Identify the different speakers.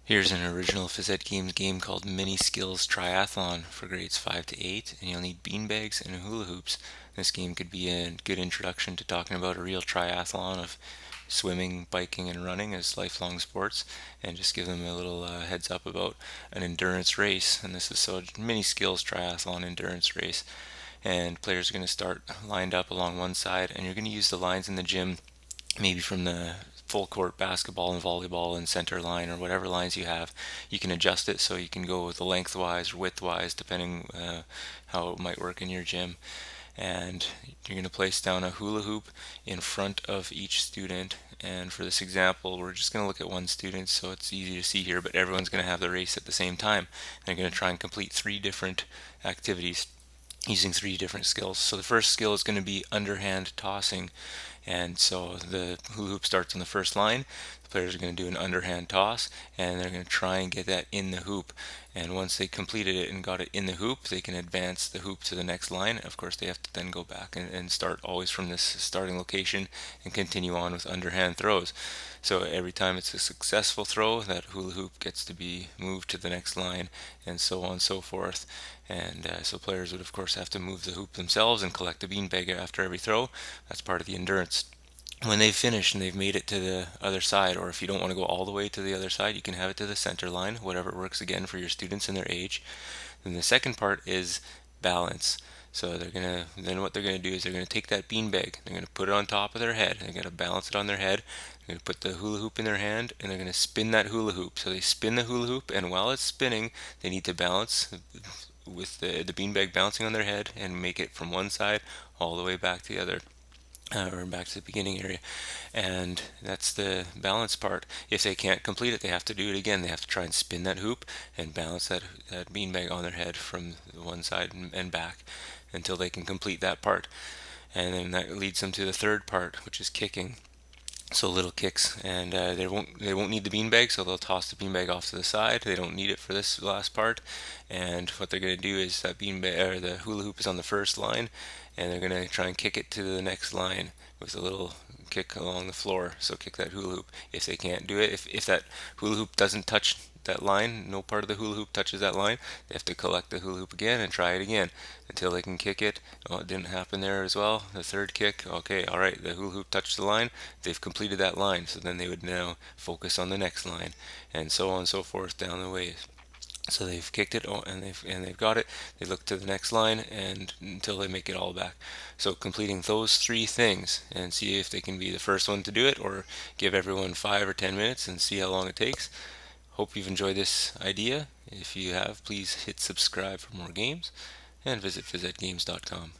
Speaker 1: Here's an original PhysEdGames game called Mini Skills Triathlon for grades 5 to 8, and you'll need beanbags and hula hoops. This game could be a good introduction to talking about a real triathlon of swimming, biking, and running as lifelong sports, and just give them a little heads up about an endurance race. And this is so Mini Skills Triathlon endurance race. And players are going to start lined up along one side, and you're going to use the lines in the gym maybe from the full court basketball and volleyball and center line or whatever lines you have. You can adjust it so you can go with the lengthwise or widthwise depending how it might work in your gym. And you're going to place down a hula hoop in front of each student. And for this example, we're just going to look at one student so it's easy to see here, but everyone's going to have the race at the same time. They're going to try and complete 3 different activities using 3 different skills. So the first skill is going to be underhand tossing. And so the hula hoop starts on the first line. The players are going to do an underhand toss, and they're going to try and get that in the hoop. And once they completed it and got it in the hoop, they can advance the hoop to the next line. Of course, they have to then go back and start always from this starting location and continue on with underhand throws. So every time it's a successful throw, that hula hoop gets to be moved to the next line, and so on and so forth. And so players would, of course, have to move the hoop themselves and collect a beanbag after every throw. That's part of the endurance. When they've finished and they've made it to the other side, or if you don't want to go all the way to the other side, you can have it to the center line, whatever works again for your students and their age. Then the second part is balance. So then what they're gonna do is they're gonna take that beanbag, they're gonna put it on top of their head, they're gonna balance it on their head, they're gonna put the hula hoop in their hand, and they're gonna spin that hula hoop. So they spin the hula hoop, and while it's spinning, they need to balance with the beanbag bouncing on their head and make it from one side all the way back to the other. Or back to the beginning area, and that's the balance part. If they can't complete it, they have to do it again. They have to try and spin that hoop and balance that beanbag on their head from one side and back until they can complete that part. And then that leads them to the third part, which is kicking. So little kicks, and they won't need the beanbag, so they'll toss the beanbag off to the side. They don't need it for this last part, and what they're going to do is that beanbag or the hula hoop is on the first line, and they're going to try and kick it to the next line with a little kick along the floor. So kick that hula hoop. If they can't do it, if that hula hoop doesn't touch that line, no part of the hula hoop touches that line, they have to collect the hula hoop again and try it again until they can kick it. Oh, it didn't happen there as well. The third kick, okay, all right, the hula hoop touched the line, they've completed that line, so then they would now focus on the next line, and so on and so forth down the way. So they've kicked it, and they've got it. They look to the next line and until they make it all back. So completing those 3 things and see if they can be the first one to do it, or give everyone 5 or 10 minutes and see how long it takes. Hope you've enjoyed this idea. If you have, please hit subscribe for more games and visit PhysEdGames.com.